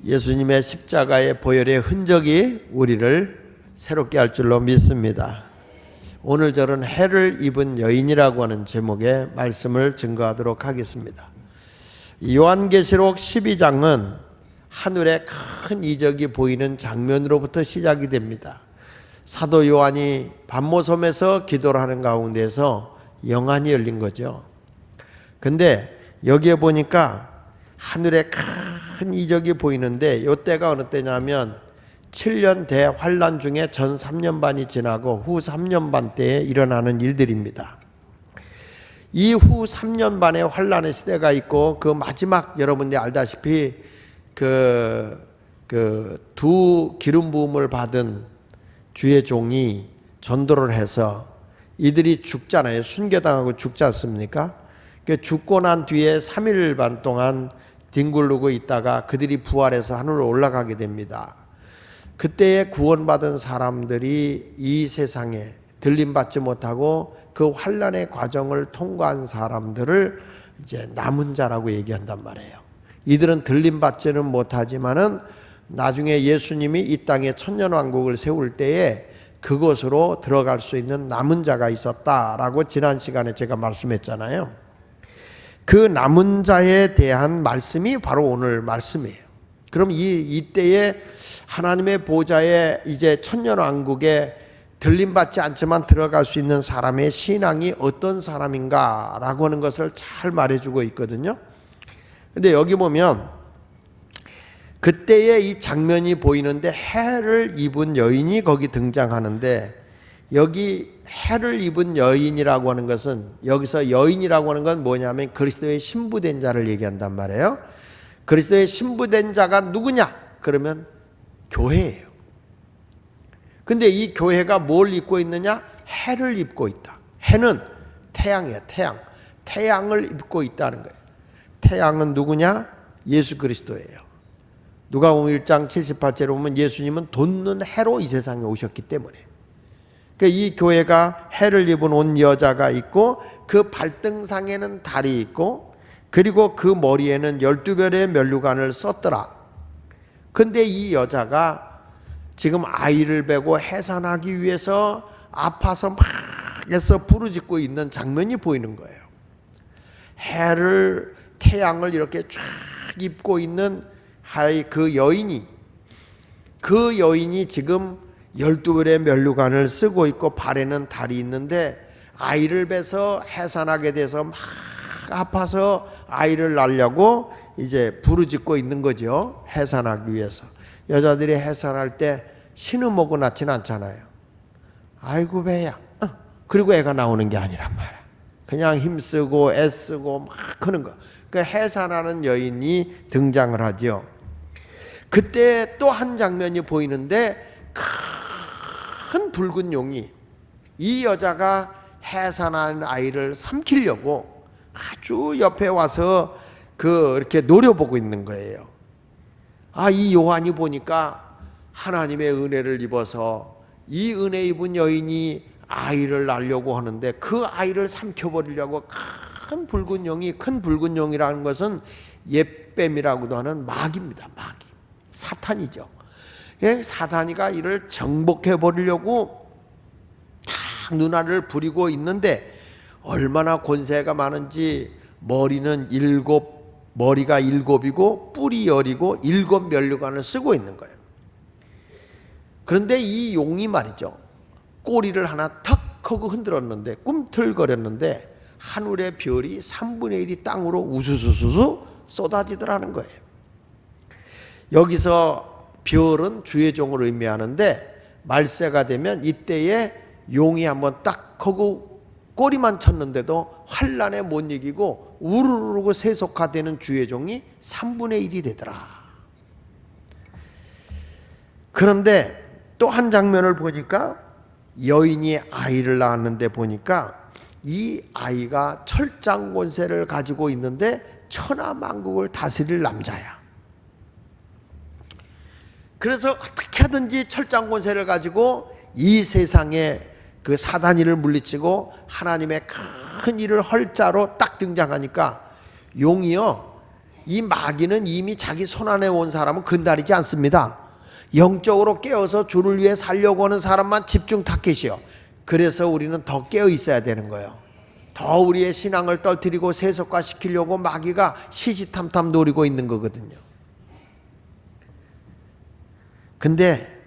예수님의 십자가의 보혈의 흔적이 우리를 새롭게 할 줄로 믿습니다. 오늘 저는 해를 입은 여인이라고 하는 제목의 말씀을 증거하도록 하겠습니다. 요한계시록 12장은 하늘에 큰 이적이 보이는 장면으로부터 시작이 됩니다. 사도 요한이 밤모섬에서 기도를 하는 가운데서 영안이 열린 거죠. 근데 여기에 보니까 하늘에 큰 이적이 보이는데 이때가 어느 때냐면 7년 대환란 중에 전 3년 반이 지나고 후 3년 반 때에 일어나는 일들입니다. 이후 3년 반의 환란의 시대가 있고 그 마지막 여러분들이 알다시피 두 기름 부음을 받은 주의 종이 전도를 해서 이들이 죽잖아요. 순교당하고 죽지 않습니까? 죽고 난 뒤에 3일 반 동안 뒹굴르고 있다가 그들이 부활해서 하늘로 올라가게 됩니다. 그때에 구원받은 사람들이 이 세상에 들림받지 못하고 그 환란의 과정을 통과한 사람들을 이제 남은 자라고 얘기한단 말이에요. 이들은 들림받지는 못하지만은 나중에 예수님이 이 땅에 천년왕국을 세울 때에 그곳으로 들어갈 수 있는 남은 자가 있었다라고 지난 시간에 제가 말씀했잖아요. 그 남은 자에 대한 말씀이 바로 오늘 말씀이에요. 그럼 이때에 하나님의 보좌에 이제 천년왕국에 들림받지 않지만 들어갈 수 있는 사람의 신앙이 어떤 사람인가라고 하는 것을 잘 말해주고 있거든요. 근데 여기 보면 그때의 이 장면이 보이는데 해를 입은 여인이 거기 등장하는데 여기 해를 입은 여인이라고 하는 것은 여기서 여인이라고 하는 건 뭐냐면 그리스도의 신부된 자를 얘기한단 말이에요. 그리스도의 신부된 자가 누구냐? 그러면 교회예요. 근데 이 교회가 뭘 입고 있느냐? 해를 입고 있다. 해는 태양이에요. 태양을 입고 있다는 거예요. 태양은 누구냐? 예수 그리스도예요. 누가복음 1장 78절에 보면 예수님은 돋는 해로 이 세상에 오셨기 때문에 이 교회가 해를 입은 온 여자가 있고 그 발등상에는 달이 있고 그리고 그 머리에는 12별의 면류관을 썼더라. 근데 이 여자가 지금 아이를 베고 해산하기 위해서 아파서 막 해서 부르짖고 있는 장면이 보이는 거예요. 태양을 이렇게 쫙 입고 있는 그 여인이 지금 12별의 면류관을 쓰고 있고 발에는 달이 있는데 아이를 베서 해산하게 돼서 막 아파서 아이를 낳으려고 이제 부르짖고 있는 거죠. 해산하기 위해서. 여자들이 해산할 때 신음하고 낳지는 않잖아요. 아이고 배야. 그리고 애가 나오는 게 아니란 말이야. 그냥 힘쓰고 애쓰고 막 하는 거. 그 해산하는 여인이 등장을 하죠. 그때 또 한 장면이 보이는데 큰 붉은 용이 이 여자가 해산한 아이를 삼키려고 아주 옆에 와서 이렇게 노려보고 있는 거예요. 이 요한이 보니까 하나님의 은혜를 입어서 이 은혜 입은 여인이 아이를 낳으려고 하는데 그 아이를 삼켜버리려고 큰 붉은 용이라는 것은 옛뱀이라고도 하는 마귀입니다. 마귀. 사탄이죠. 사탄이가 이를 정복해 버리려고 딱 눈알을 부리고 있는데 얼마나 권세가 많은지 머리가 7이고 뿔이 10이고 7 면류관을 쓰고 있는 거예요. 그런데 이 용이 말이죠. 꼬리를 하나 턱 하고 흔들었는데 꿈틀거렸는데 하늘의 별이 3분의 1이 땅으로 우수수수 쏟아지더라는 거예요. 여기서 별은 주의 종을 의미하는데 말세가 되면 이때에 용이 한번 딱 하고 꼬리만 쳤는데도 환란에 못 이기고 우르르고 세속화되는 주의 종이 3분의 1이 되더라. 그런데 또 한 장면을 보니까 여인이 아이를 낳았는데 보니까 이 아이가 철장 권세를 가지고 있는데 천하만국을 다스릴 남자야. 그래서 어떻게 하든지 철장 권세를 가지고 이 세상에 그 사단이를 물리치고 하나님의 큰 일을 할 자로 딱 등장하니까 용이요 이 마귀는 이미 자기 손안에 온 사람은 건드리지 않습니다. 영적으로 깨어서 주를 위해 살려고 하는 사람만 집중 타켓이요. 그래서 우리는 더 깨어 있어야 되는 거예요. 더 우리의 신앙을 떨뜨리고 세속화시키려고 마귀가 시시탐탐 노리고 있는 거거든요. 근데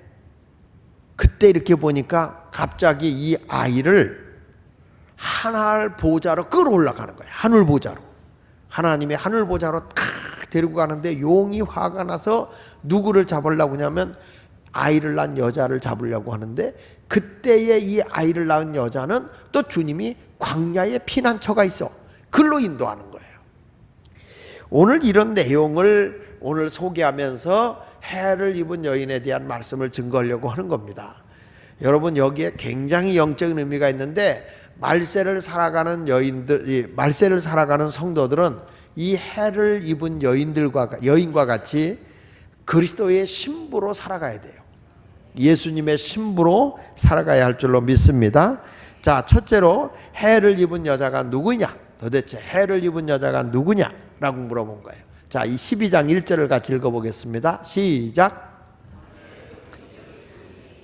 그때 이렇게 보니까 갑자기 이 아이를 하늘 보좌로 끌어올라가는 거예요. 하늘 보좌로. 하나님의 하늘 보좌로 탁 데리고 가는데 용이 화가 나서 누구를 잡으려고 하냐면 아이를 낳은 여자를 잡으려고 하는데, 그때의 이 아이를 낳은 여자는 또 주님이 광야에 피난처가 있어 글로 인도하는 거예요. 오늘 이런 내용을 오늘 소개하면서 해를 입은 여인에 대한 말씀을 증거하려고 하는 겁니다. 여러분, 여기에 굉장히 영적인 의미가 있는데, 말세를 살아가는 여인들, 말세를 살아가는 성도들은 이 해를 입은 여인과 같이 그리스도의 신부로 살아가야 돼요. 예수님의 신부로 살아가야 할 줄로 믿습니다. 자, 첫째로 해를 입은 여자가 누구냐? 도대체 해를 입은 여자가 누구냐라고 물어본 거예요. 자, 이 12장 1절을 같이 읽어보겠습니다. 시작.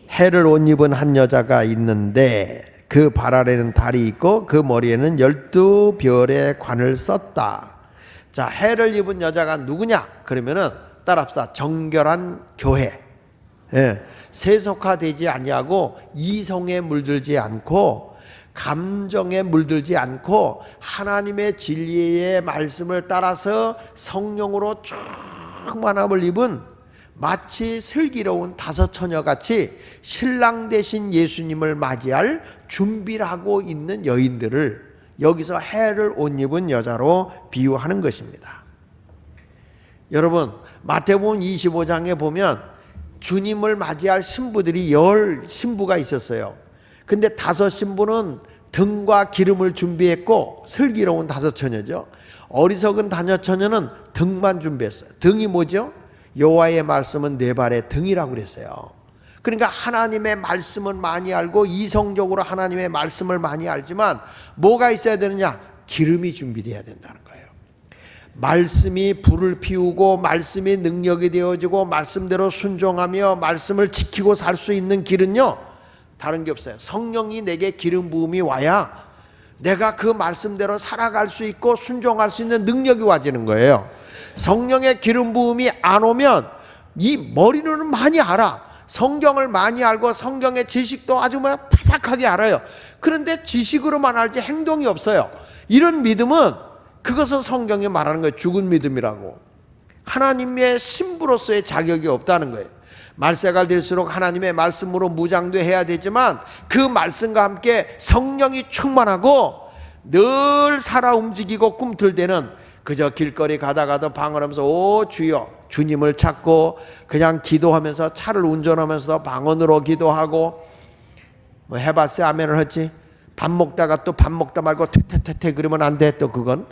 해를 옷 입은 한 여자가 있는데 그 발 아래는 달이 있고 그 머리에는 12별의 관을 썼다. 자, 해를 입은 여자가 누구냐? 그러면은 따라합시다. 정결한 교회. 예, 세속화되지 아니하고 이성에 물들지 않고 감정에 물들지 않고 하나님의 진리의 말씀을 따라서 성령으로 충만함을 입은 마치 슬기로운 다섯 처녀같이 신랑 되신 예수님을 맞이할 준비를 하고 있는 여인들을 여기서 해를 옷 입은 여자로 비유하는 것입니다. 여러분, 마태복음 25장에 보면 주님을 맞이할 신부들이 10 신부가 있었어요. 근데 5 신부는 등과 기름을 준비했고 슬기로운 5 처녀죠. 어리석은 5 처녀는 등만 준비했어요. 등이 뭐죠? 여호와의 말씀은 내 발의 등이라고 그랬어요. 그러니까 하나님의 말씀은 많이 알고 이성적으로 하나님의 말씀을 많이 알지만 뭐가 있어야 되느냐? 기름이 준비되어야 된다는 거예요. 말씀이 불을 피우고 말씀이 능력이 되어지고 말씀대로 순종하며 말씀을 지키고 살 수 있는 길은요, 다른 게 없어요. 성령이 내게 기름 부음이 와야 내가 그 말씀대로 살아갈 수 있고 순종할 수 있는 능력이 와지는 거예요. 성령의 기름 부음이 안 오면 이 머리로는 많이 알아. 성경을 많이 알고 성경의 지식도 아주 파삭하게 알아요. 그런데 지식으로만 알지 행동이 없어요. 이런 믿음은 그것은 성경이 말하는 거예요. 죽은 믿음이라고. 하나님의 신부로서의 자격이 없다는 거예요. 말세가 될수록 하나님의 말씀으로 무장도 해야 되지만 그 말씀과 함께 성령이 충만하고 늘 살아 움직이고 꿈틀 때는 그저 길거리 가다가도 방언하면서 오 주여 주님을 찾고 그냥 기도하면서 차를 운전하면서도 방언으로 기도하고 뭐 해봤어요? 아멘을 했지? 밥 먹다가 또 밥 먹다 말고 퇴퇴퇴퇴 그러면 안 돼. 또 그건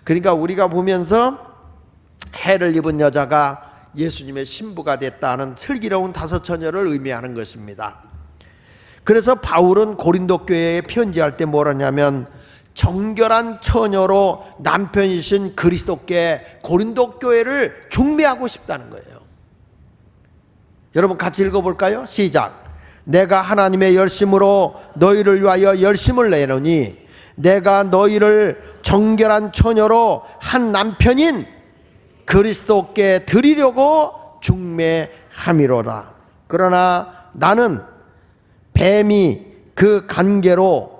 그러니까 우리가 보면서 해를 입은 여자가 예수님의 신부가 됐다는 슬기로운 5 처녀를 의미하는 것입니다. 그래서 바울은 고린도 교회에 편지할 때 뭐라냐면 정결한 처녀로 남편이신 그리스도께 고린도 교회를 중매하고 싶다는 거예요. 여러분 같이 읽어볼까요? 시작. 내가 하나님의 열심으로 너희를 위하여 열심을 내노니 내가 너희를 정결한 처녀로 한 남편인 그리스도께 드리려고 중매함이로라. 그러나 나는 뱀이 그 관계로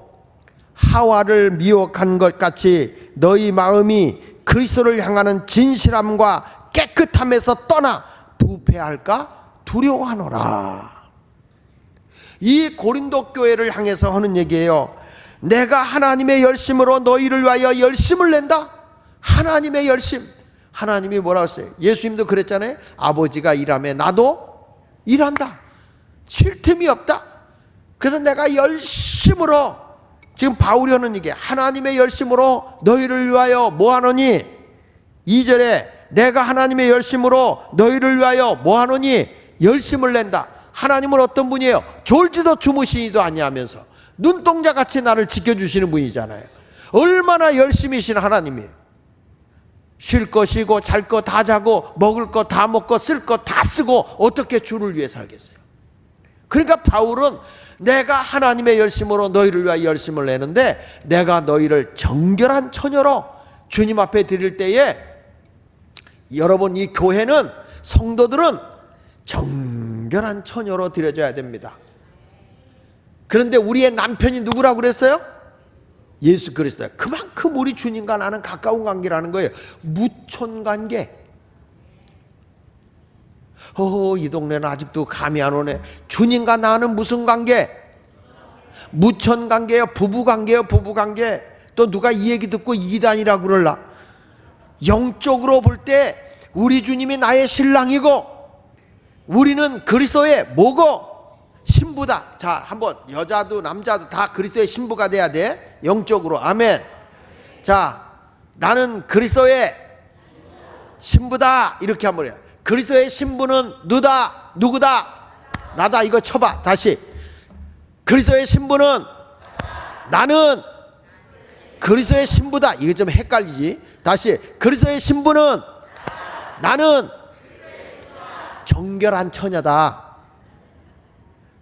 하와를 미혹한 것 같이 너희 마음이 그리스도를 향하는 진실함과 깨끗함에서 떠나 부패할까 두려워하노라. 이 고린도 교회를 향해서 하는 얘기예요. 내가 하나님의 열심으로 너희를 위하여 열심을 낸다. 하나님의 열심. 하나님이 뭐라고 했어요? 예수님도 그랬잖아요. 아버지가 일하며 나도 일한다. 쉴 틈이 없다. 그래서 내가 열심으로, 지금 바울이 하는 얘기, 하나님의 열심으로 너희를 위하여 뭐하노니? 2절에 내가 하나님의 열심으로 너희를 위하여 뭐하노니? 열심을 낸다. 하나님은 어떤 분이에요? 졸지도 주무시지도 아니하면서 눈동자같이 나를 지켜주시는 분이잖아요. 얼마나 열심히신 하나님이에요. 쉴 거 쉬고 잘 거 다 자고 먹을 거 다 먹고 쓸 거 다 쓰고 어떻게 주를 위해 살겠어요? 그러니까 바울은 내가 하나님의 열심으로 너희를 위하여 열심을 내는데 내가 너희를 정결한 처녀로 주님 앞에 드릴 때에 여러분 이 교회는 성도들은 정결한 처녀로 드려져야 됩니다. 그런데 우리의 남편이 누구라고 그랬어요? 예수 그리스도예요. 그만큼 우리 주님과 나는 가까운 관계라는 거예요. 무촌관계. 이 동네는 아직도 감이 안 오네. 주님과 나는 무슨 관계? 무촌관계예요. 부부관계예요. 부부관계. 또 누가 이 얘기 듣고 이단이라고 그럴라. 영적으로 볼 때 우리 주님이 나의 신랑이고 우리는 그리스도의 뭐고? 신부다. 자, 한번 여자도 남자도 다 그리스도의 신부가 돼야 돼. 영적으로. 아멘. 자, 나는 그리스도의 신부다. 이렇게 한번 해요. 그리스도의 신부는 누구다? 나다. 이거 쳐봐. 다시. 그리스도의 신부는 나는 그리스도의 신부다. 이게 좀 헷갈리지. 다시. 그리스도의 신부는 나는 정결한 처녀다.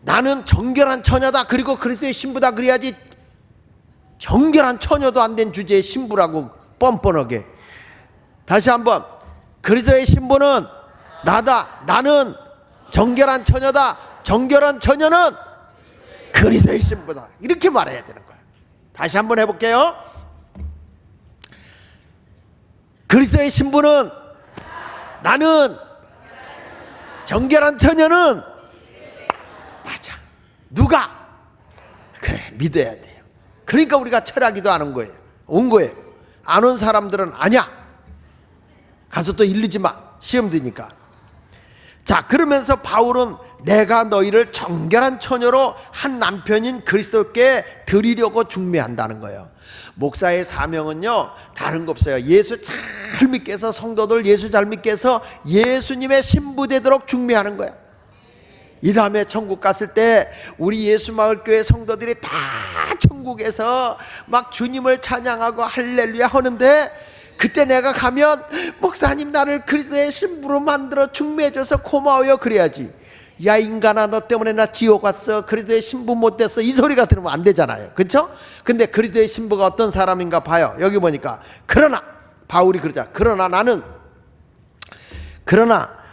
나는 정결한 처녀다. 그리고 그리스도의 신부다. 그래야지 정결한 처녀도 안 된 주제의 신부라고 뻔뻔하게. 다시 한번. 그리스도의 신부는 나다. 나는 정결한 처녀다. 정결한 처녀는 그리스도의 신부다. 이렇게 말해야 되는 거야. 다시 한번 해볼게요. 그리스도의 신부는 나는 정결한 처녀는 맞아. 누가? 그래, 믿어야 돼요. 그러니까 우리가 철학기도 안 온 거예요. 온 거예요. 안 온 사람들은 아니야. 가서 또 일르지 마. 시험 드니까. 자, 그러면서 바울은 내가 너희를 정결한 처녀로 한 남편인 그리스도께 드리려고 중매한다는 거예요. 목사의 사명은요 다른 거 없어요. 예수 잘 믿게 해서 성도들 예수 잘 믿게 해서 예수님의 신부 되도록 중매하는 거야. 이 다음에 천국 갔을 때 우리 예수마을교회 성도들이 다 천국에서 막 주님을 찬양하고 할렐루야 하는데 그때 내가 가면 목사님 나를 그리스도의 신부로 만들어 중매해줘서 고마워요 그래야지. 야 인간아 너 때문에 나 지옥 왔어 그리스도의 신부 못 됐어 이 소리가 들으면 안 되잖아요. 그렇죠? 근데 그리스도의 신부가 어떤 사람인가 봐요. 여기 보니까 그러나 바울이 그러자. 그러나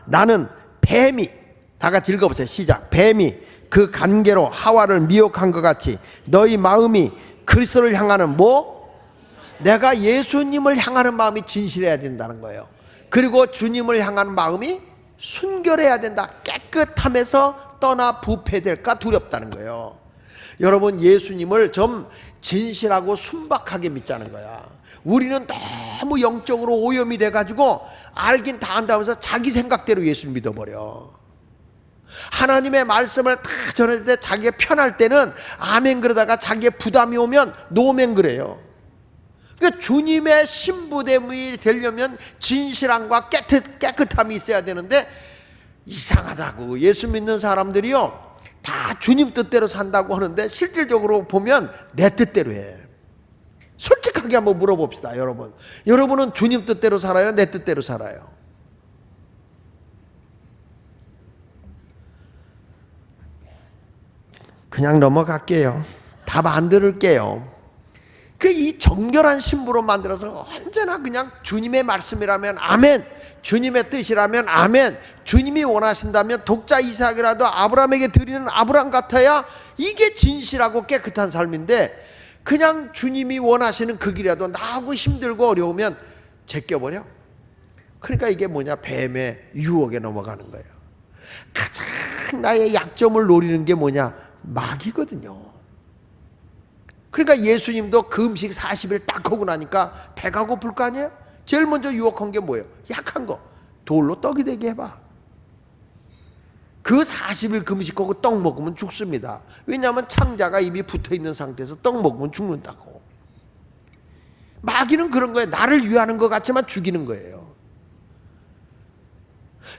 나는 뱀이 다 같이 읽어보세요. 시작. 뱀이 그 관계로 하와를 미혹한 것 같이 너희 마음이 그리스도를 향하는 내가 예수님을 향하는 마음이 진실해야 된다는 거예요. 그리고 주님을 향하는 마음이 순결해야 된다. 깨끗함에서 떠나 부패될까 두렵다는 거예요. 여러분 예수님을 좀 진실하고 순박하게 믿자는 거야. 우리는 너무 영적으로 오염이 돼가지고 알긴 다 안다면서 자기 생각대로 예수를 믿어버려. 하나님의 말씀을 다 전할 때 자기가 편할 때는 아멘 그러다가 자기의 부담이 오면 노멘 그래요. 그러니까 주님의 신부됨이 되려면 진실함과 깨끗함이 있어야 되는데 이상하다고 예수 믿는 사람들이요 다 주님 뜻대로 산다고 하는데 실질적으로 보면 내 뜻대로 해. 솔직하게 한번 물어봅시다. 여러분은 주님 뜻대로 살아요? 내 뜻대로 살아요? 그냥 넘어갈게요. 답 안 들을게요. 이 정결한 신부로 만들어서 언제나 그냥 주님의 말씀이라면 아멘, 주님의 뜻이라면 아멘, 주님이 원하신다면 독자 이삭이라도 아브라함에게 드리는 아브라함 같아야 이게 진실하고 깨끗한 삶인데 그냥 주님이 원하시는 그 길이라도 나하고 힘들고 어려우면 제껴버려. 그러니까 이게 뱀의 유혹에 넘어가는 거예요. 가장 나의 약점을 노리는 게 마귀거든요. 그러니까 예수님도 그 음식 40일 딱 하고 나니까 배가 고플 거 아니에요? 제일 먼저 유혹한 게 뭐예요? 약한 거. 돌로 떡이 되게 해봐. 그 40일 금식하고 떡 먹으면 죽습니다. 왜냐하면 창자가 입이 붙어있는 상태에서 떡 먹으면 죽는다고. 마귀는 그런 거예요. 나를 위하는 것 같지만 죽이는 거예요.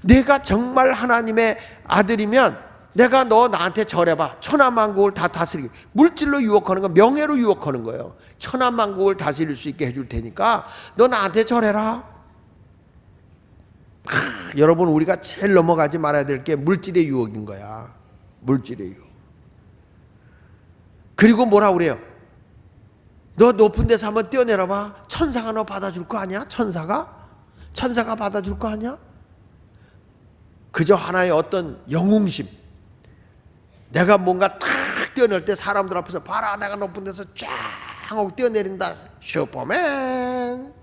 내가 정말 하나님의 아들이면 내가 너 나한테 절해봐. 천하만국을 다 다스리게. 물질로 유혹하는 거, 명예로 유혹하는 거예요. 천하만국을 다스릴 수 있게 해줄 테니까 너 나한테 절해라. 여러분, 우리가 제일 넘어가지 말아야 될 게 물질의 유혹인 거야. 물질의 유혹. 그리고 뭐라 그래요? 너 높은 데서 한번 뛰어내려봐. 천사가 너 받아줄 거 아니야? 천사가 받아줄 거 아니야? 그저 하나의 어떤 영웅심. 내가 뭔가 탁 뛰어낼 때 사람들 앞에서 봐라, 내가 높은 데서 쫙 하고 뛰어내린다. 슈퍼맨.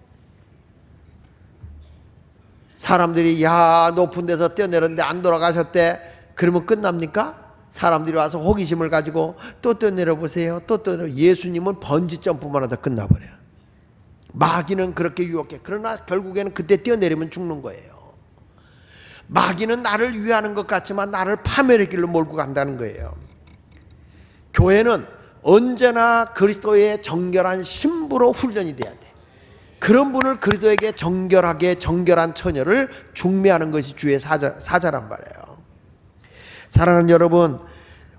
사람들이 야, 높은 데서 뛰어내렸는데 안 돌아가셨대. 그러면 끝납니까? 사람들이 와서 호기심을 가지고 또 뛰어내려 보세요. 또 뛰어내려. 예수님은 번지 점프만 하다 끝나버려요. 마귀는 그렇게 유혹해. 그러나 결국에는 그때 뛰어내리면 죽는 거예요. 마귀는 나를 위하는 것 같지만 나를 파멸의 길로 몰고 간다는 거예요. 교회는 언제나 그리스도의 정결한 신부로 훈련이 돼야 돼. 그런 분을 그리스도에게 정결한 처녀를 중매하는 것이 주의 사자란 말이에요. 사랑하는 여러분,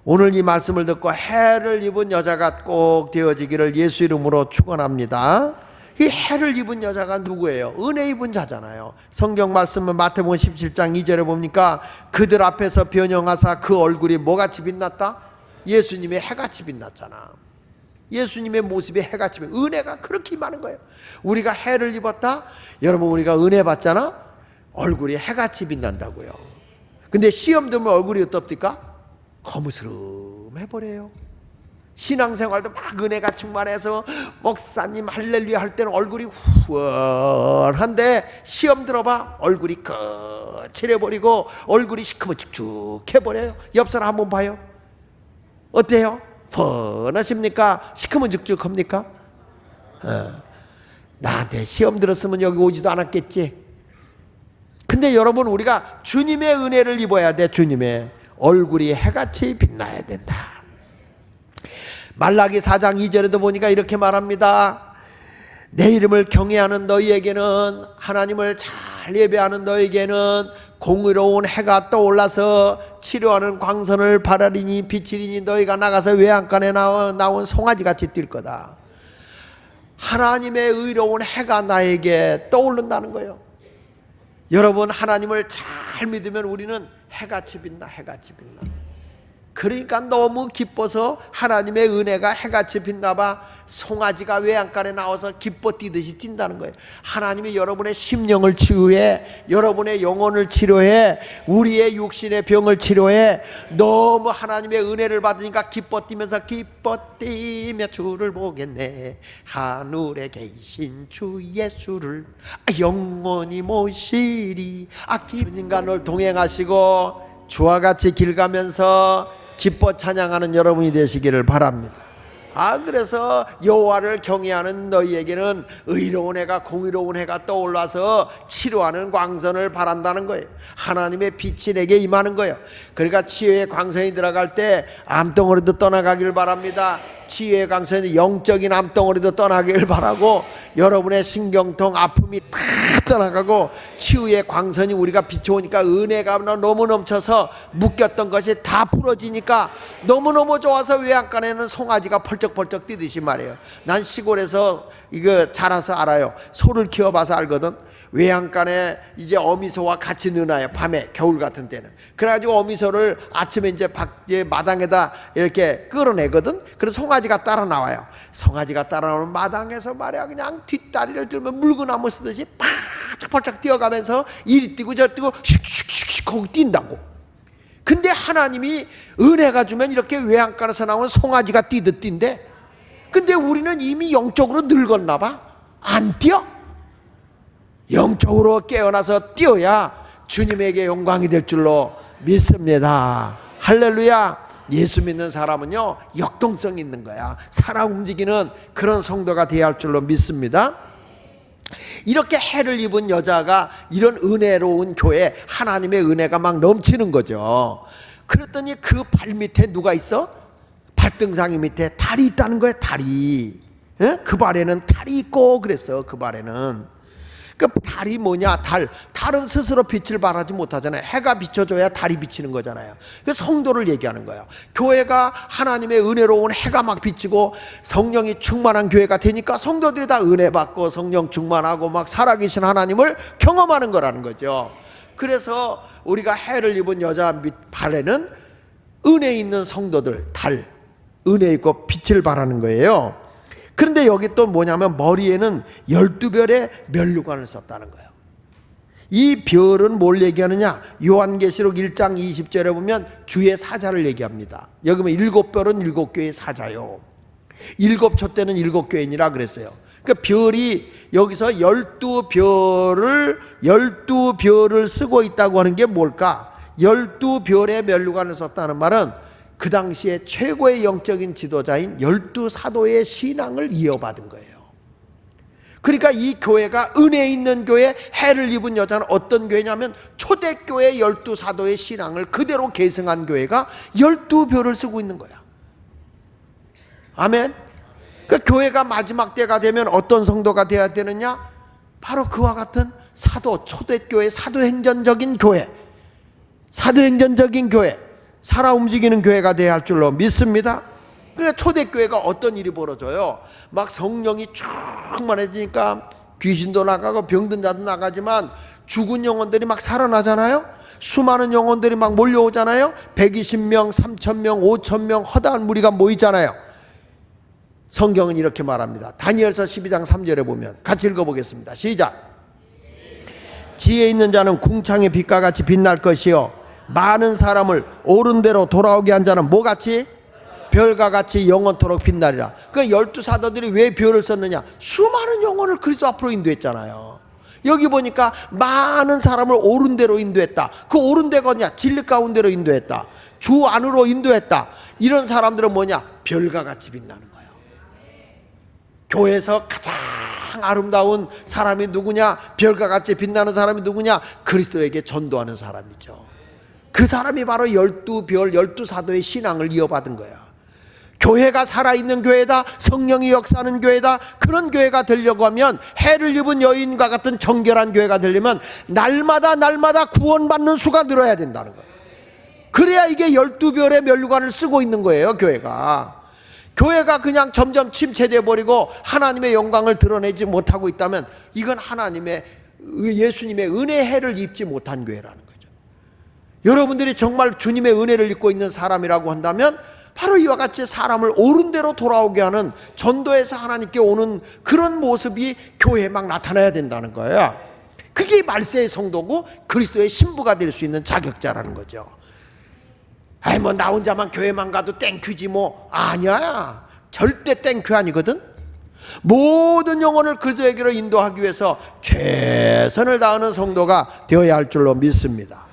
오늘 이 말씀을 듣고 해를 입은 여자가 꼭 되어지기를 예수 이름으로 축원합니다. 이 해를 입은 여자가 누구예요? 은혜 입은 자잖아요. 성경 말씀은 마태복음 17장 2절에 보니까 그들 앞에서 변형하사 그 얼굴이 뭐같이 빛났다? 예수님의 해같이 빛났잖아. 예수님의 모습이 해같이 빛. 은혜가 그렇게 많은 거예요. 우리가 해를 입었다? 여러분, 우리가 은혜 받잖아? 얼굴이 해같이 빛난다고요. 근데 시험 들면 얼굴이 어떻습니까? 거무스름해버려요. 신앙생활도 막 은혜가 충만해서 목사님 할렐루야 할 때는 얼굴이 후원한데 시험 들어봐 얼굴이 거칠해버리고 얼굴이 시커멓죽죽해버려요. 옆 사람 한번 봐요. 어때요? 뻔하십니까? 시커멓죽죽합니까? 나한테 시험 들었으면 여기 오지도 않았겠지. 근데 여러분, 우리가 주님의 은혜를 입어야 돼. 주님의 얼굴이 해같이 빛나야 된다. 말라기 4장 2절에도 보니까 이렇게 말합니다. 내 이름을 경외하는 너희에게는, 하나님을 잘 예배하는 너희에게는 공의로운 해가 떠올라서 치료하는 광선을 바라리니 비치리니 너희가 나가서 외양간에 나온 송아지같이 뛸 거다. 하나님의 의로운 해가 나에게 떠오른다는 거예요. 여러분, 하나님을 잘 믿으면 우리는 해같이 빛나. 그러니까 너무 기뻐서 하나님의 은혜가 해같이 빛나봐 송아지가 외양간에 나와서 기뻐 뛰듯이 뛴다는 거예요. 하나님이 여러분의 심령을 치유해, 여러분의 영혼을 치료해, 우리의 육신의 병을 치료해. 너무 하나님의 은혜를 받으니까 기뻐 뛰면서 기뻐 뛰며 주를 보겠네. 하늘에 계신 주 예수를 영원히 모시리. 주님과 늘 동행하시고 주와 같이 길 가면서 기뻐 찬양하는 여러분이 되시기를 바랍니다. 그래서 여호와를 경외하는 너희에게는 의로운 해가 공의로운 해가 떠올라서 치료하는 광선을 바란다는 거예요. 하나님의 빛이 내게 임하는 거예요. 그러니까 치유의 광선이 들어갈 때 암덩어리도 떠나가기를 바랍니다. 치유의 광선이 영적인 암덩어리도 떠나기를 바라고, 여러분의 신경통 아픔이 다 떠나가고 치유의 광선이 우리가 비춰오니까 은혜가 너무 넘쳐서 묶였던 것이 다 풀어지니까 너무너무 좋아서 외양간에는 송아지가 펄쩍펄쩍 뛰듯이 말이에요. 난 시골에서 이거 자라서 알아요. 소를 키워봐서 알거든. 외양간에 이제 어미소와 같이 느나요. 밤에 겨울 같은 때는. 그래가지고 어미소를 아침에 이제 밖에 마당에다 이렇게 끌어내거든. 그래서 송아지가 따라 나와요. 송아지가 따라 나오는 마당에서 말이야 그냥 뒷다리를 들면 물구나무 쓰듯이 펄쩍펄쩍 뛰어가면서 이리 뛰고 저리 뛰고 슉슉슉슉 하고 뛴다고. 근데 하나님이 은혜가 주면 이렇게 외양간에서 나온 송아지가 뛰듯 뛴대. 근데 우리는 이미 영적으로 늙었나 봐. 안 뛰어. 영적으로 깨어나서 뛰어야 주님에게 영광이 될 줄로 믿습니다. 할렐루야. 예수 믿는 사람은요 역동성 있는 거야. 살아 움직이는 그런 성도가 되어야 할 줄로 믿습니다. 이렇게 해를 입은 여자가 이런 은혜로운 교회, 하나님의 은혜가 막 넘치는 거죠. 그랬더니 그 발 밑에 누가 있어? 발등상이 밑에 달이 있다는 거예요. 달이. 그 발에는 달이 있고 그랬어. 그 발에는. 그 달이 뭐냐? 달은 스스로 빛을 발하지 못하잖아요. 해가 비춰줘야 달이 비치는 거잖아요. 그 성도를 얘기하는 거예요. 교회가 하나님의 은혜로운 해가 막 비치고 성령이 충만한 교회가 되니까 성도들이 다 은혜 받고 성령 충만하고 막 살아계신 하나님을 경험하는 거라는 거죠. 그래서 우리가 해를 입은 여자 밑 발에는 은혜 있는 성도들, 달, 은혜 있고 빛을 발하는 거예요. 그런데 여기 또 뭐냐면 머리에는 12별의 면류관을 썼다는 거예요. 이 별은 뭘 얘기하느냐? 요한계시록 1장 20절에 보면 주의 사자를 얘기합니다. 여기 보면 7별은 7교회의 사자요, 7촛대는 7교회인이라 그랬어요. 그러니까 별이 여기서 12별을 쓰고 있다고 하는 게 뭘까? 12별의 면류관을 썼다는 말은 그 당시에 최고의 영적인 지도자인 12사도의 신앙을 이어받은 거예요. 그러니까 이 교회가 은혜 있는 교회, 해를 입은 여자는 어떤 교회냐면 초대교회 12사도의 신앙을 그대로 계승한 교회가 12별을 쓰고 있는 거야. 아멘. 그러니까 교회가 마지막 때가 되면 어떤 성도가 되어야 되느냐? 바로 그와 같은 사도, 초대교회, 사도행전적인 교회, 사도행전적인 교회, 살아 움직이는 교회가 되어야 할 줄로 믿습니다. 그러니까 초대교회가 어떤 일이 벌어져요? 막 성령이 충만해지니까 귀신도 나가고 병든 자도 나가지만 죽은 영혼들이 막 살아나잖아요. 수많은 영혼들이 막 몰려오잖아요. 120명, 3,000명, 5,000명 허다한 무리가 모이잖아요. 성경은 이렇게 말합니다. 다니엘서 12장 3절에 보면 같이 읽어보겠습니다. 시작. 지혜 있는 자는 궁창의 빛과 같이 빛날 것이요 많은 사람을 옳은 대로 돌아오게 한 자는 뭐같이? 별과 같이 영원토록 빛나리라. 그러니까 12사도들이 왜 별을 썼느냐? 수많은 영혼을 그리스도 앞으로 인도했잖아요. 여기 보니까 많은 사람을 옳은 대로 인도했다. 그 옳은 데가 어디냐? 진리 가운데로 인도했다. 주 안으로 인도했다. 이런 사람들은 뭐냐? 별과 같이 빛나는 거예요. 교회에서 가장 아름다운 사람이 누구냐? 별과 같이 빛나는 사람이 누구냐? 그리스도에게 전도하는 사람이죠. 그 사람이 바로 12별, 12사도의 신앙을 이어받은 거야. 교회가 살아있는 교회다, 성령이 역사하는 교회다, 그런 교회가 되려고 하면, 해를 입은 여인과 같은 정결한 교회가 되려면 날마다 구원받는 수가 늘어야 된다는 거예요. 그래야 이게 12별의 면류관을 쓰고 있는 거예요. 교회가 그냥 점점 침체돼 버리고 하나님의 영광을 드러내지 못하고 있다면 이건 하나님의, 예수님의 은혜의 해를 입지 못한 교회라는 거죠. 여러분들이 정말 주님의 은혜를 입고 있는 사람이라고 한다면 바로 이와 같이 사람을 옳은 대로 돌아오게 하는, 전도에서 하나님께 오는 그런 모습이 교회에 막 나타나야 된다는 거예요. 그게 말세의 성도고 그리스도의 신부가 될 수 있는 자격자라는 거죠. 아이 뭐 나 혼자만 교회만 가도 땡큐지 뭐. 아니야, 절대 땡큐 아니거든. 모든 영혼을 그리스도에게로 인도하기 위해서 최선을 다하는 성도가 되어야 할 줄로 믿습니다.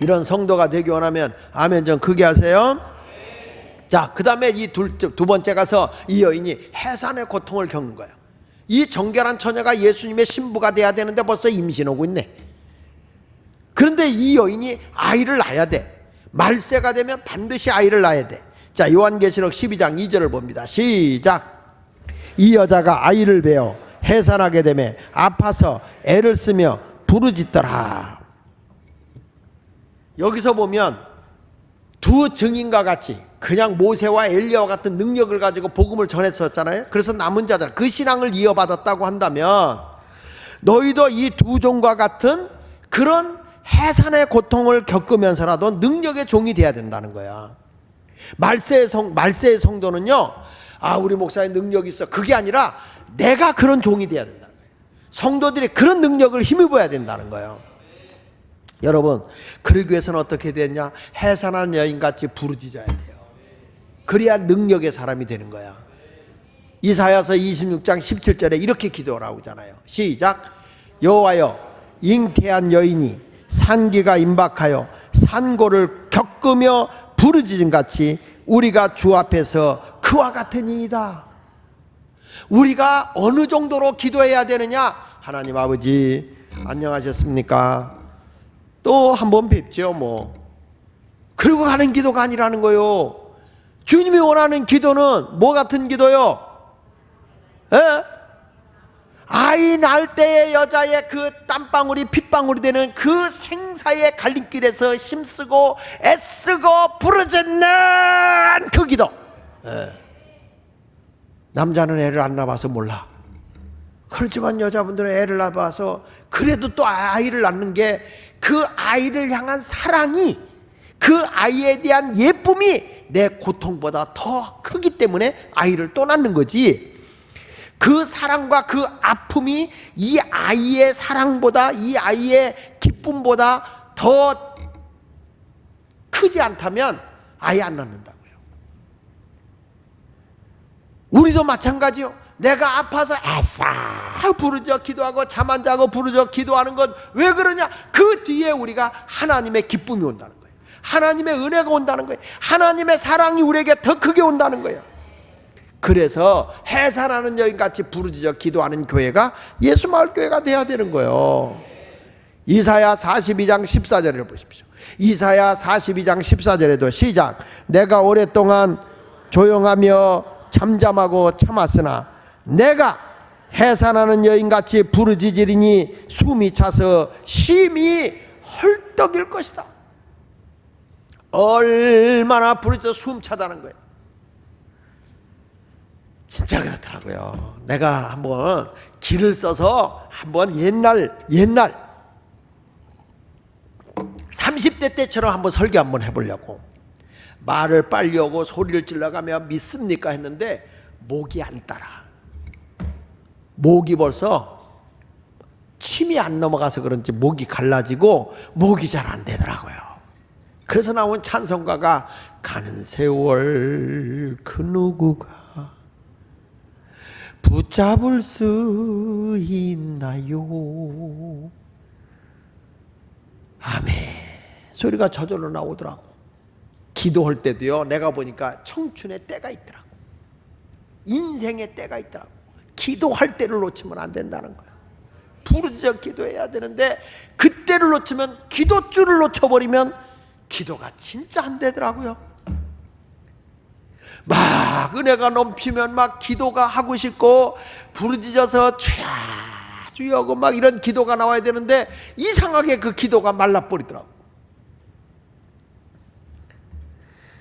이런 성도가 되기 원하면 아멘 좀 크게 하세요. 자, 그 다음에 이 두 번째 가서 이 여인이 해산의 고통을 겪는 거예요. 이 정결한 처녀가 예수님의 신부가 돼야 되는데 벌써 임신하고 있네. 그런데 이 여인이 아이를 낳아야 돼. 말세가 되면 반드시 아이를 낳아야 돼. 자, 요한계시록 12장 2절을 봅니다. 시작. 이 여자가 아이를 베어 해산하게 되매 아파서 애를 쓰며 부르짖더라. 여기서 보면 두 증인과 같이 그냥 모세와 엘리야와 같은 능력을 가지고 복음을 전했었잖아요. 그래서 남은 자들, 그 신앙을 이어받았다고 한다면 너희도 이 두 종과 같은 그런 해산의 고통을 겪으면서라도 능력의 종이 돼야 된다는 거야. 말세의 성도는요, 아 우리 목사의 능력이 있어, 그게 아니라 내가 그런 종이 돼야 된다는 거예요. 성도들이 그런 능력을 힘입어야 된다는 거예요. 여러분, 그러기 위해서는 어떻게 되냐? 해산한 여인같이 부르짖어야 돼요. 그래야 능력의 사람이 되는 거야. 이사야서 26장 17절에 이렇게 기도하라고 하잖아요. 시작. 여호와여, 잉태한 여인이 산기가 임박하여 산고를 겪으며 부르짖은 같이 우리가 주 앞에서 그와 같으니이다. 우리가 어느 정도로 기도해야 되느냐? 하나님 아버지 안녕하셨습니까? 또 한 번 뵙죠 뭐. 그리고 가는 기도가 아니라는 거요. 주님이 원하는 기도는 뭐 같은 기도요? 에? 아이 낳을 때의 여자의 그 땀방울이 핏방울이 되는 그 생사의 갈림길에서 힘쓰고 애쓰고 부르짖는 그 기도. 에. 남자는 애를 안 낳아서 몰라. 그렇지만 여자분들은 애를 낳아서 그래도 또 아이를 낳는 게 그 아이를 향한 사랑이, 그 아이에 대한 예쁨이 내 고통보다 더 크기 때문에 아이를 또 낳는 거지. 그 사랑과 그 아픔이 이 아이의 사랑보다, 이 아이의 기쁨보다 더 크지 않다면 아예 안 낳는다고요. 우리도 마찬가지요. 내가 아파서 애써 부르짖어 기도하고 잠 안 자고 부르짖어 기도하는 건 왜 그러냐? 그 뒤에 우리가 하나님의 기쁨이 온다는 거예요. 하나님의 은혜가 온다는 거예요. 하나님의 사랑이 우리에게 더 크게 온다는 거예요. 그래서 해산하는 여인같이 부르짖어 기도하는 교회가 예수마을교회가 돼야 되는 거예요. 이사야 42장 14절을 보십시오. 이사야 42장 14절에도 시작. 내가 오랫동안 조용하며 잠잠하고 참았으나 내가 해산하는 여인같이 부르짖으리니 숨이 차서 심히 헐떡일 것이다. 얼마나 부르짖어 숨 차다는 거예요. 진짜 그렇더라고요. 내가 한번 길을 써서 한번 옛날 30대 때처럼 한번 설교 한번 해보려고, 말을 빨리 오고 소리를 질러가며 믿습니까 했는데 목이 안 따라. 목이 벌써 침이 안 넘어가서 그런지 목이 갈라지고 목이 잘 안 되더라고요. 그래서 나온 찬송가가 가는 세월 그 누구가 붙잡을 수 있나요? 아멘 소리가 저절로 나오더라고. 기도할 때도요, 내가 보니까 청춘의 때가 있더라고. 인생의 때가 있더라고. 기도할 때를 놓치면 안 된다는 거야. 부르짖어 기도해야 되는데 그때를 놓치면, 기도줄을 놓쳐버리면 기도가 진짜 안 되더라고요. 막 은혜가 넘치면 막 기도가 하고 싶고 부르짖어서 주야 주여고 막 이런 기도가 나와야 되는데 이상하게 그 기도가 말라버리더라고.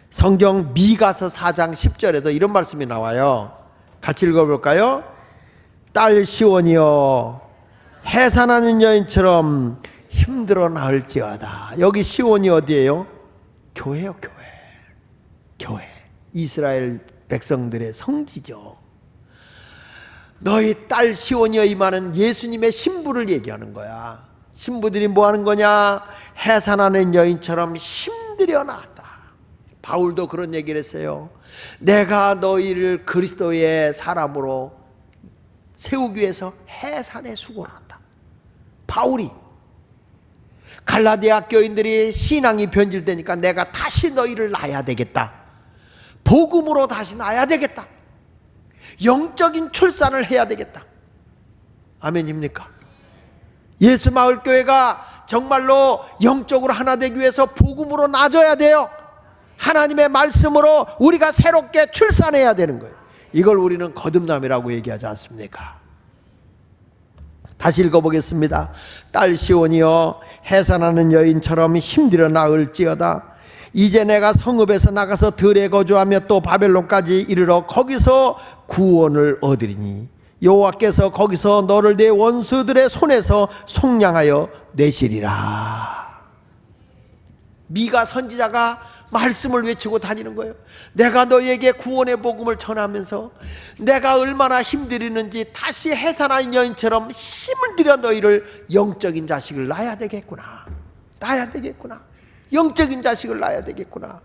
성경 미가서 4장 10절에도 이런 말씀이 나와요. 같이 읽어볼까요? 딸 시온이여 해산하는 여인처럼 힘들어 나을지어다. 여기 시온이 어디예요? 교회요. 교회. 이스라엘 백성들의 성지죠. 너희 딸 시온이여 이 말은 예수님의 신부를 얘기하는 거야. 신부들이 뭐 하는 거냐? 해산하는 여인처럼 힘들여 나았다. 바울도 그런 얘기를 했어요. 내가 너희를 그리스도의 사람으로 세우기 위해서 해산의 수고를 한다. 바울이 갈라디아 교인들이 신앙이 변질되니까 내가 다시 너희를 낳아야 되겠다. 복음으로 다시 낳아야 되겠다. 영적인 출산을 해야 되겠다. 아멘입니까? 예수마을교회가 정말로 영적으로 하나 되기 위해서 복음으로 낳아줘야 돼요. 하나님의 말씀으로 우리가 새롭게 출산해야 되는 거예요. 이걸 우리는 거듭남이라고 얘기하지 않습니까? 다시 읽어보겠습니다. 딸 시온이여 해산하는 여인처럼 힘들어 나을지어다. 이제 내가 성읍에서 나가서 들에 거주하며 또 바벨론까지 이르러 거기서 구원을 얻으리니 여호와께서 거기서 너를 내 원수들의 손에서 속량하여 내시리라. 미가 선지자가 말씀을 외치고 다니는 거예요. 내가 너희에게 구원의 복음을 전하면서 내가 얼마나 힘들이는지 다시 해산한 여인처럼 힘을 들여 너희를 영적인 자식을 낳아야 되겠구나. 영적인 자식을 낳아야 되겠구나.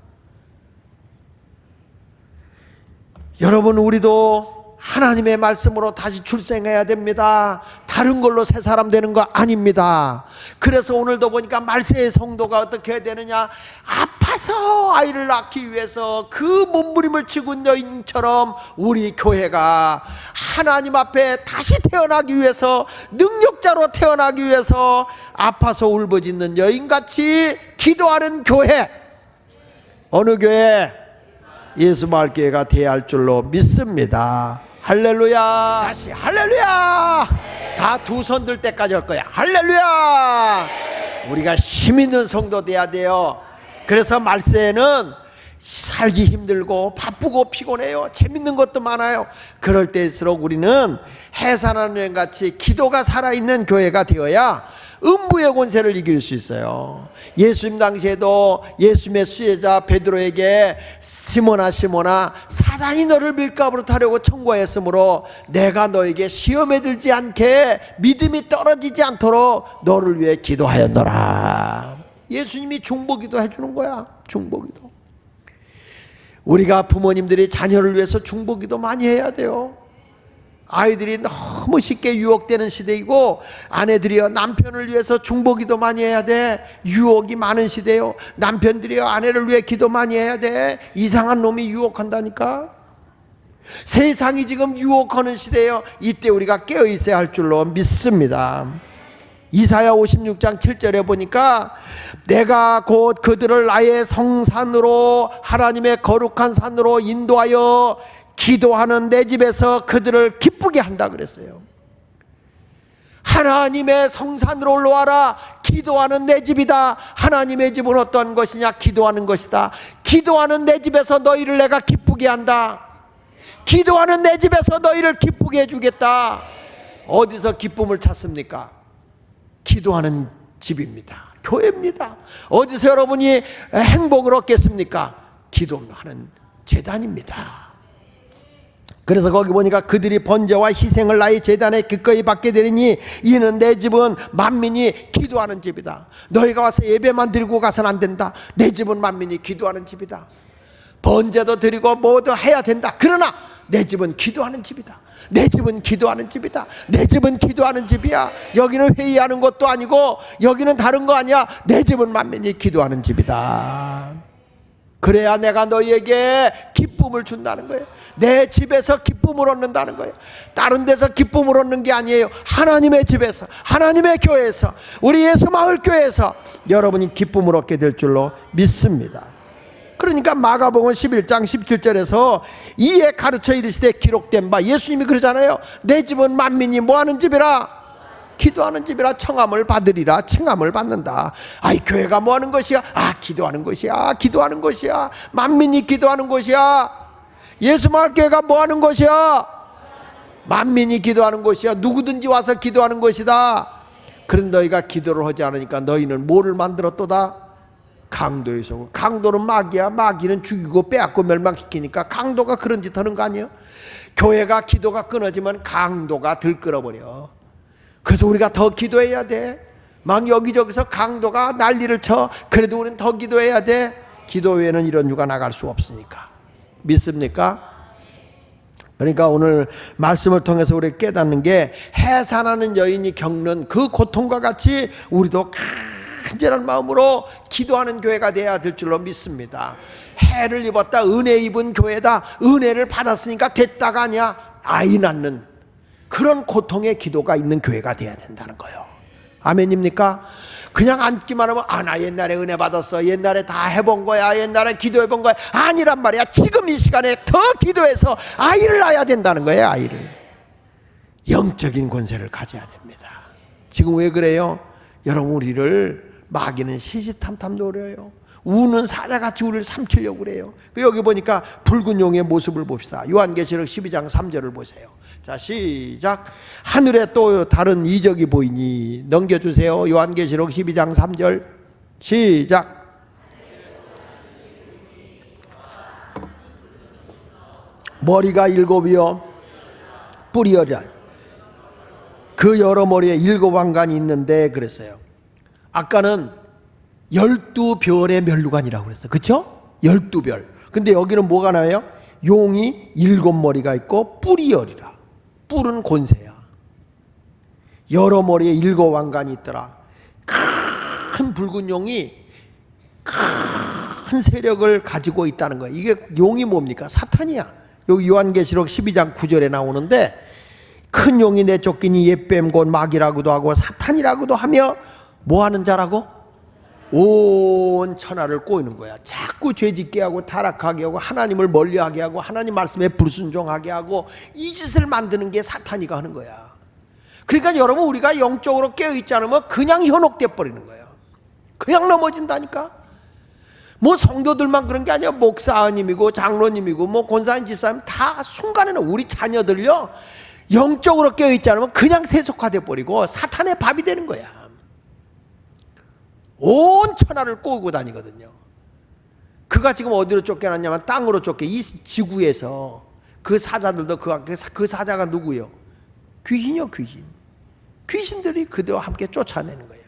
여러분, 우리도 하나님의 말씀으로 다시 출생해야 됩니다. 다른 걸로 새 사람 되는 거 아닙니다. 그래서 오늘도 보니까 말세의 성도가 어떻게 해야 되느냐? 아파서 아이를 낳기 위해서 그 몸부림을 치고 있는 여인처럼 우리 교회가 하나님 앞에 다시 태어나기 위해서, 능력자로 태어나기 위해서 아파서 울부짖는 여인같이 기도하는 교회, 어느 교회? 예수마을교회가 돼야 할 줄로 믿습니다. 할렐루야. 다시 할렐루야. 다 두 손 들 때까지 할 거야. 할렐루야. 우리가 힘 있는 성도 돼야 돼요. 그래서 말세에는 살기 힘들고 바쁘고 피곤해요. 재밌는 것도 많아요. 그럴 때일수록 우리는 해산하는 여인같이 기도가 살아있는 교회가 되어야 음부의 권세를 이길 수 있어요. 예수님 당시에도 예수님의 수제자 베드로에게 시몬아 시몬아 사단이 너를 밀가부로 타려고 청구하였으므로 내가 너에게 시험에 들지 않게 믿음이 떨어지지 않도록 너를 위해 기도하였노라. 예수님이 중보기도 해주는 거야. 중보기도. 우리가 부모님들이 자녀를 위해서 중보기도 많이 해야 돼요. 아이들이 너무 쉽게 유혹되는 시대이고 아내들이요 남편을 위해서 중보기도 많이 해야 돼. 유혹이 많은 시대요. 남편들이요 아내를 위해 기도 많이 해야 돼. 이상한 놈이 유혹한다니까. 세상이 지금 유혹하는 시대예요. 이때 우리가 깨어 있어야 할 줄로 믿습니다. 이사야 56장 7절에 보니까 내가 곧 그들을 나의 성산으로 하나님의 거룩한 산으로 인도하여 기도하는 내 집에서 그들을 기쁘게 한다 그랬어요. 하나님의 성산으로 올라와라. 기도하는 내 집이다. 하나님의 집은 어떤 것이냐? 기도하는 것이다. 기도하는 내 집에서 너희를 내가 기쁘게 한다. 기도하는 내 집에서 너희를 기쁘게 해주겠다. 어디서 기쁨을 찾습니까? 기도하는 집입니다. 교회입니다. 어디서 여러분이 행복을 얻겠습니까? 기도하는 제단입니다. 그래서 거기 보니까 그들이 번제와 희생을 나의 제단에 기꺼이 받게 되리니 이는 내 집은 만민이 기도하는 집이다. 너희가 와서 예배만 드리고 가서는 안 된다. 내 집은 만민이 기도하는 집이다. 번제도 드리고 뭐도 해야 된다. 그러나 내 집은 기도하는 집이다. 내 집은 기도하는 집이다. 내 집은 기도하는 집이야. 여기는 회의하는 것도 아니고 여기는 다른 거 아니야. 내 집은 만민이 기도하는 집이다. 그래야 내가 너희에게 기쁨을 준다는 거예요. 내 집에서 기쁨을 얻는다는 거예요. 다른 데서 기쁨을 얻는 게 아니에요. 하나님의 집에서, 하나님의 교회에서, 우리 예수마을교회에서 여러분이 기쁨을 얻게 될 줄로 믿습니다. 그러니까 마가복음 11장 17절에서 이에 가르쳐 이르시되 기록된 바, 예수님이 그러잖아요. 내 집은 만민이 뭐하는 집이라? 기도하는 집이라 청함을 받으리라. 칭함을 받는다. 아이 교회가 뭐하는 것이야? 기도하는 것이야. 기도하는 것이야. 만민이 기도하는 것이야. 예수마을교회가 뭐하는 것이야? 만민이 기도하는 것이야. 누구든지 와서 기도하는 것이다. 그런 너희가 기도를 하지 않으니까 너희는 뭐를 만들었도다? 강도의 속. 강도는 마귀야. 마귀는 죽이고 빼앗고 멸망시키니까 강도가 그런 짓 하는 거 아니에요? 교회가 기도가 끊어지면 강도가 들끓어버려. 그래서 우리가 더 기도해야 돼. 막 여기저기서 강도가 난리를 쳐. 그래도 우리는 더 기도해야 돼. 기도 외에는 이런 유가 나갈 수 없으니까. 믿습니까? 그러니까 오늘 말씀을 통해서 우리 깨닫는 게 해산하는 여인이 겪는 그 고통과 같이 우리도 간절한 마음으로 기도하는 교회가 돼야 될 줄로 믿습니다. 해를 입었다 은혜 입은 교회다. 은혜를 받았으니까 됐다가 아니야. 아이 낳는 그런 고통의 기도가 있는 교회가 돼야 된다는 거예요. 아멘입니까? 그냥 앉기만 하면 나 옛날에 은혜 받았어. 옛날에 다 해본 거야. 옛날에 기도해본 거야. 아니란 말이야. 지금 이 시간에 더 기도해서 아이를 낳아야 된다는 거예요. 아이를. 영적인 권세를 가져야 됩니다. 지금 왜 그래요? 여러분 우리를 마귀는 시시탐탐 노려요. 우는 사자같이 우리를 삼키려고 그래요. 여기 보니까 붉은 용의 모습을 봅시다. 요한계시록 12장 3절을 보세요. 자 시작. 하늘에 또 다른 이적이 보이니 넘겨주세요. 요한계시록 12장 3절 시작. 머리가 7이요 뿔이 10이야. 그 여러 머리에 7왕관이 있는데 그랬어요. 아까는 12별의 면류관이라고 그랬어요. 그렇죠? 12별. 근데 여기는 뭐가 나와요? 용이 7머리가 있고 뿔이 10이라. 뿔은 권세야. 여러 머리에 7왕관이 있더라. 큰 붉은 용이 큰 세력을 가지고 있다는 거예요. 이게 용이 뭡니까? 사탄이야. 여기 요한계시록 12장 9절에 나오는데 큰 용이 내쫓기니 옛뱀 곧 마귀라고도 하고 사탄이라고도 하며 뭐하는 자라고? 온 천하를 꼬이는 거야. 자꾸 죄짓게 하고 타락하게 하고 하나님을 멀리하게 하고 하나님 말씀에 불순종하게 하고 이 짓을 만드는 게 사탄이가 하는 거야. 그러니까 여러분 우리가 영적으로 깨어있지 않으면 그냥 현혹돼 버리는 거예요. 그냥 넘어진다니까. 뭐 성도들만 그런 게 아니야. 목사님이고 장로님이고 뭐 권사님 집사님 다 순간에는 우리 자녀들요 영적으로 깨어있지 않으면 그냥 세속화돼 버리고 사탄의 밥이 되는 거야. 온 천하를 꼬고 다니거든요. 그가 지금 어디로 쫓겨났냐면 땅으로 쫓겨. 이 지구에서 그 사자들도 그 사자가 누구요? 귀신이요, 귀신. 귀신들이 그들과 함께 쫓아내는 거예요.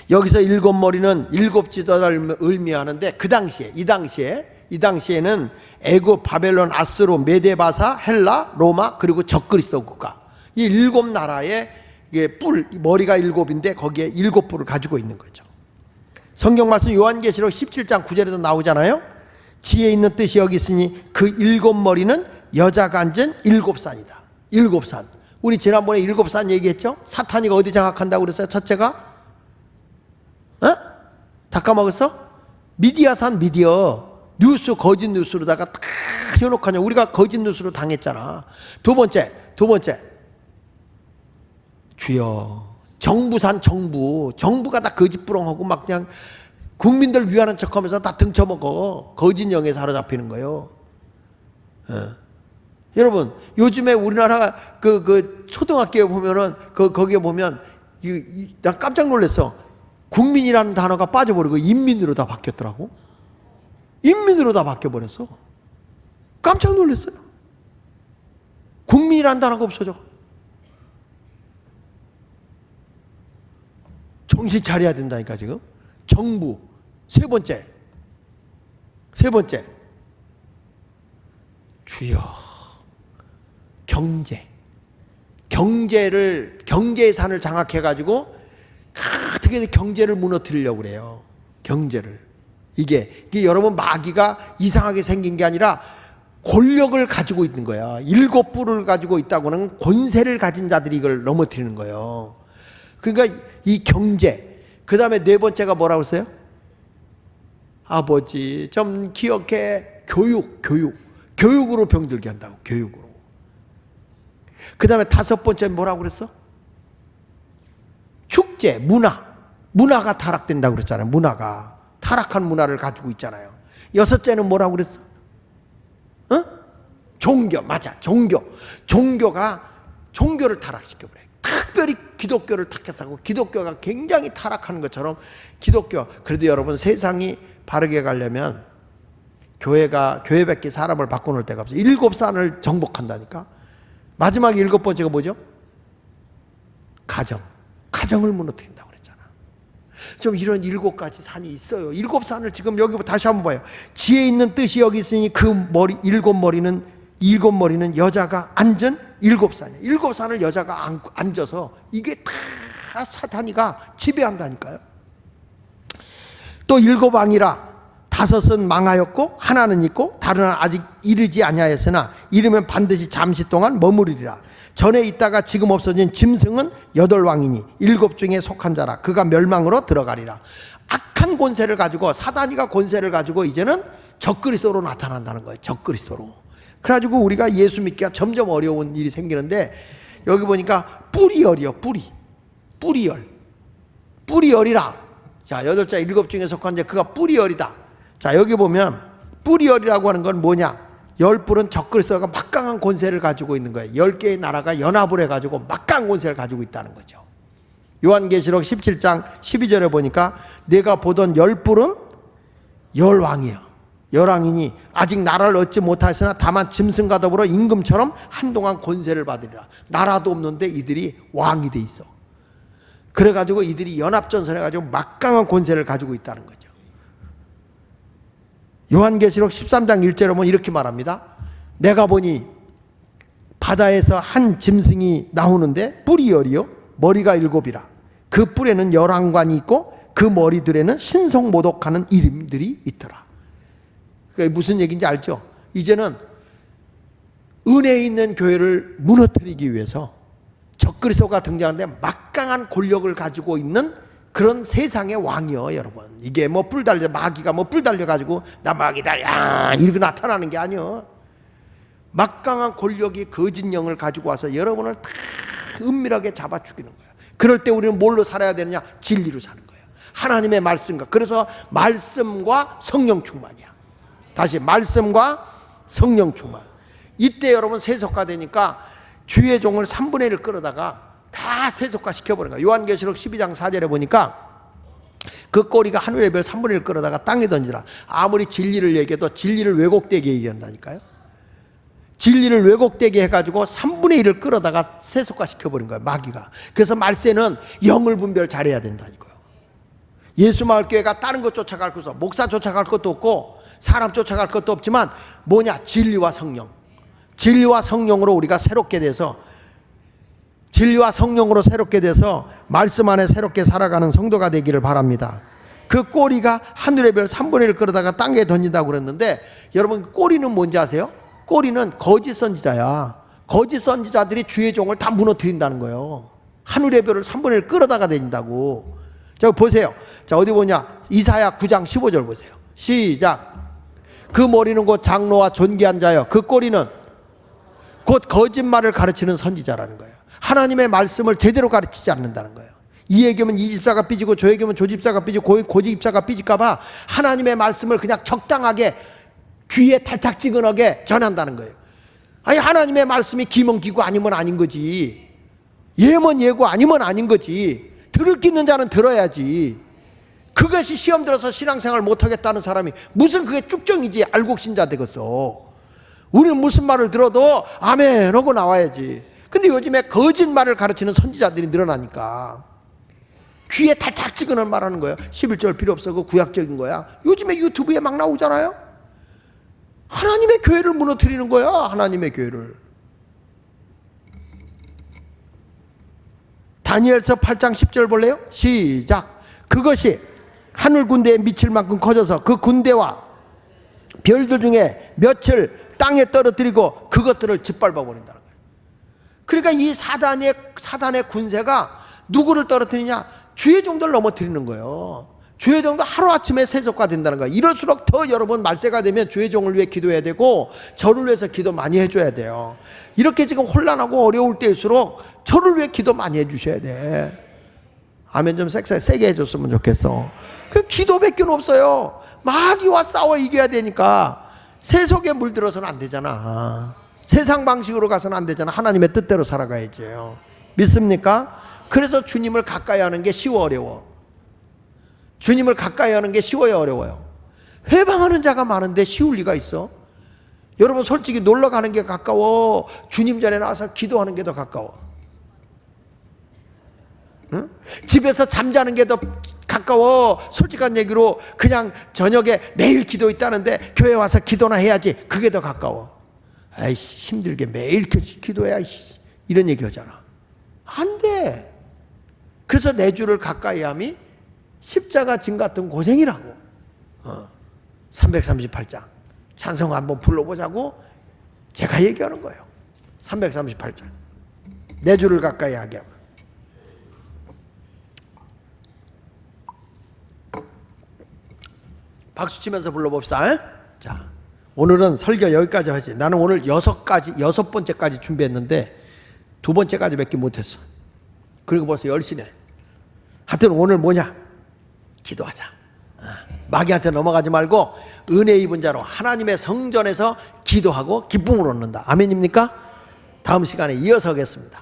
여기서 일곱 머리는 일곱 지도를 의미하는데 이 당시에는 애굽, 바벨론, 아스로, 메데바사, 헬라, 로마 그리고 적그리스도 국가 이 일곱 나라의 머리가 일곱인데 거기에 일곱 뿔을 가지고 있는 거죠. 성경 말씀 요한계시록 17장 9절에도 나오잖아요. 지혜 있는 뜻이 여기 있으니 그 일곱 머리는 여자가 앉은 일곱 산이다. 일곱 산. 우리 지난번에 일곱 산 얘기했죠. 사탄이가 어디 장악한다고 그랬어요? 첫째가 다 까먹었어? 미디어산 미디어 뉴스 거짓 뉴스로다가 다 현혹하냐. 우리가 거짓 뉴스로 당했잖아. 두 번째 주여 정부산 정부가 다 거짓부렁하고 막 그냥 국민들 위하는 척하면서 다 등쳐먹어. 거짓 영에 사로잡히는 거예요. 여러분 요즘에 우리나라 그 초등학교에 보면은 거기에 보면 나 깜짝 놀랐어. 국민이라는 단어가 빠져버리고 인민으로 다 바뀌었더라고. 인민으로 다 바뀌어버렸어. 깜짝 놀랐어요. 국민이라는 단어가 없어져. 정신 차려야 된다니까 지금. 정부. 세 번째 주여 경제의 산을 장악해가지고 어떻게 경제를 무너뜨리려고 그래요. 경제를. 이게 여러분 마귀가 이상하게 생긴 게 아니라 권력을 가지고 있는 거야. 일곱 뿔을 가지고 있다고는 권세를 가진 자들이 이걸 넘어뜨리는 거예요. 그러니까 이 경제. 그 다음에 네 번째가 뭐라고 했어요? 아버지 좀 기억해. 교육으로 병들게 한다고. 교육으로. 그 다음에 다섯 번째 뭐라고 그랬어? 축제, 문화가 타락된다고 그랬잖아요. 문화가 타락한 문화를 가지고 있잖아요. 여섯째는 뭐라고 그랬어? 종교. 맞아. 종교를 타락시켜버려요. 특별히 기독교를 탓해서 기독교가 굉장히 타락하는 것처럼 그래도 여러분 세상이 바르게 가려면 교회밖에 사람을 바꿔놓을 데가 없어요. 일곱 산을 정복한다니까. 마지막 일곱 번째가 뭐죠? 가정을 무너뜨린다고 그랬잖아. 좀 이런 일곱 가지 산이 있어요. 일곱 산을 지금 여기 다시 한번 봐요. 지혜 있는 뜻이 여기 있으니 그 일곱 머리는 여자가 앉은 일곱 산이에요. 일곱 산을 여자가 앉아서 이게 다 사탄이가 지배한다니까요. 또 일곱 왕이라 다섯은 망하였고 하나는 있고 다른 아직 이르지 아니하였으나 이르면 반드시 잠시 동안 머무르리라. 전에 있다가 지금 없어진 짐승은 여덟 왕이니 일곱 중에 속한 자라. 그가 멸망으로 들어가리라. 악한 권세를 가지고 사단이가 권세를 가지고 이제는 적그리스도로 나타난다는 거예요. 적그리스도로. 그래가지고 우리가 예수 믿기가 점점 어려운 일이 생기는데 여기 보니까 뿌리열이요. 뿌리열이라. 자, 여덟 자 일곱 중에 속한 자 그가 뿌리열이다. 자, 여기 보면 뿌리열이라고 하는 건 뭐냐? 열 뿔은 적그리스도가 막강한 권세를 가지고 있는 거예요. 10개의 나라가 연합을 해가지고 막강한 권세를 가지고 있다는 거죠. 요한계시록 17장 12절에 보니까 내가 보던 열 뿔은 열왕이야. 열왕이니 아직 나라를 얻지 못하였으나 다만 짐승과 더불어 임금처럼 한동안 권세를 받으리라. 나라도 없는데 이들이 왕이 돼 있어. 그래가지고 이들이 연합전선해가지고 막강한 권세를 가지고 있다는 거죠. 요한계시록 13장 1절에 보면 이렇게 말합니다. 내가 보니 바다에서 한 짐승이 나오는데 뿔이 열이요 머리가 일곱이라. 그 뿔에는 열왕관이 있고 그 머리들에는 신성모독하는 이름들이 있더라. 그러니까 무슨 얘기인지 알죠? 이제는 은혜 있는 교회를 무너뜨리기 위해서 적그리스도가 등장하는데 막강한 권력을 가지고 있는 그런 세상의 왕이요, 여러분. 이게 뭐 뿔 달려 마귀가 뭐 뿔 달려 가지고 나 마귀다 이렇게 나타나는 게 아니요. 막강한 권력이 거짓 영을 가지고 와서 여러분을 다 은밀하게 잡아 죽이는 거예요. 그럴 때 우리는 뭘로 살아야 되느냐? 진리로 사는 거예요. 하나님의 말씀과. 그래서 말씀과 성령 충만이야. 다시 말씀과 성령 충만. 이때 여러분 세속화 되니까 주의 종을 3분의 1을 끌어다가 다 세속화 시켜버린 거야. 요한계시록 12장 4절에 보니까 그 꼬리가 하늘의 별 3분의 1을 끌어다가 땅에 던지라. 아무리 진리를 얘기해도 진리를 왜곡되게 얘기한다니까요. 진리를 왜곡되게 해가지고 3분의 1을 끌어다가 세속화 시켜버린 거예요, 마귀가. 그래서 말세는 영을 분별 잘해야 된다니까요. 예수마을교회가 다른 것 쫓아갈 것도 없고, 목사 쫓아갈 것도 없고, 사람 쫓아갈 것도 없지만 뭐냐? 진리와 성령. 진리와 성령으로 우리가 새롭게 돼서, 진리와 성령으로 새롭게 돼서 말씀 안에 새롭게 살아가는 성도가 되기를 바랍니다. 그 꼬리가 하늘의 별 3분의 1을 끌어다가 땅에 던진다고 그랬는데, 여러분 그 꼬리는 뭔지 아세요? 꼬리는 거짓 선지자야. 거짓 선지자들이 주의 종을 다 무너뜨린다는 거예요. 하늘의 별을 3분의 1 끌어다가 다닌다고. 자, 보세요. 자, 어디 보냐? 이사야 9장 15절 보세요. 시작. 그 머리는 곧 장로와 존귀한 자여, 그 꼬리는 곧 거짓말을 가르치는 선지자라는 거예요. 하나님의 말씀을 제대로 가르치지 않는다는 거예요. 이 얘기면 이 집사가 삐지고 저 얘기면 저 집사가 삐지고 고 집사가 삐질까봐 하나님의 말씀을 그냥 적당하게 귀에 탈탁지근하게 전한다는 거예요. 아니, 하나님의 말씀이 기면 기고 아니면 아닌 거지. 예면 예고 아니면 아닌 거지. 들을 끼는 자는 들어야지. 그것이 시험 들어서 신앙생활 못하겠다는 사람이 무슨 그게 쭉정이지 알곡신자 되겠어. 우리는 무슨 말을 들어도 아멘 하고 나와야지. 근데 요즘에 거짓말을 가르치는 선지자들이 늘어나니까 귀에 탈탁지근한 말하는 거예요. 11절 필요 없어. 그 구약적인 거야. 요즘에 유튜브에 막 나오잖아요. 하나님의 교회를 무너뜨리는 거야. 하나님의 교회를. 다니엘서 8장 10절 볼래요? 시작. 그것이 하늘 군대에 미칠 만큼 커져서 그 군대와 별들 중에 몇을 땅에 떨어뜨리고 그것들을 짓밟아 버린다는 거예요. 그러니까 이 사단의 군세가 누구를 떨어뜨리냐? 주의 종들을 넘어뜨리는 거예요. 주의 종도 하루아침에 세속화 된다는 거예요. 이럴수록 더 여러분 말세가 되면 주의 종을 위해 기도해야 되고 저를 위해서 기도 많이 해줘야 돼요. 이렇게 지금 혼란하고 어려울 때일수록 저를 위해 기도 많이 해주셔야 돼. 아멘 좀 세게 해줬으면 좋겠어. 그 기도밖에 없어요. 마귀와 싸워 이겨야 되니까 세속에 물들어서는 안 되잖아. 세상 방식으로 가서는 안 되잖아. 하나님의 뜻대로 살아가야죠. 믿습니까? 그래서 주님을 가까이 하는 게 쉬워 어려워? 주님을 가까이 하는 게 쉬워요 어려워요? 회방하는 자가 많은데 쉬울 리가 있어? 여러분 솔직히 놀러 가는 게 가까워? 주님 전에 나와서 기도하는 게 더 가까워? 응? 집에서 잠자는 게 더 가까워? 솔직한 얘기로 그냥 저녁에 매일 기도 있다는데 교회 와서 기도나 해야지 그게 더 가까워? 아이씨 힘들게 매일 기도해야 이런 얘기 하잖아. 안 돼. 그래서 내 주를 가까이 함이 십자가 진 같은 고생이라고. 338장 찬송 한번 불러보자고 제가 얘기하는 거예요. 338장 내 주를 가까이 하게 하면. 박수 치면서 불러봅시다. 자, 오늘은 설교 여기까지 하지. 나는 오늘 6번째까지 준비했는데 2번째까지 몇 개 못했어. 그리고 벌써 10시네. 하여튼 오늘 뭐냐? 기도하자. 마귀한테 넘어가지 말고 은혜 입은 자로 하나님의 성전에서 기도하고 기쁨을 얻는다. 아멘입니까? 다음 시간에 이어서 하겠습니다.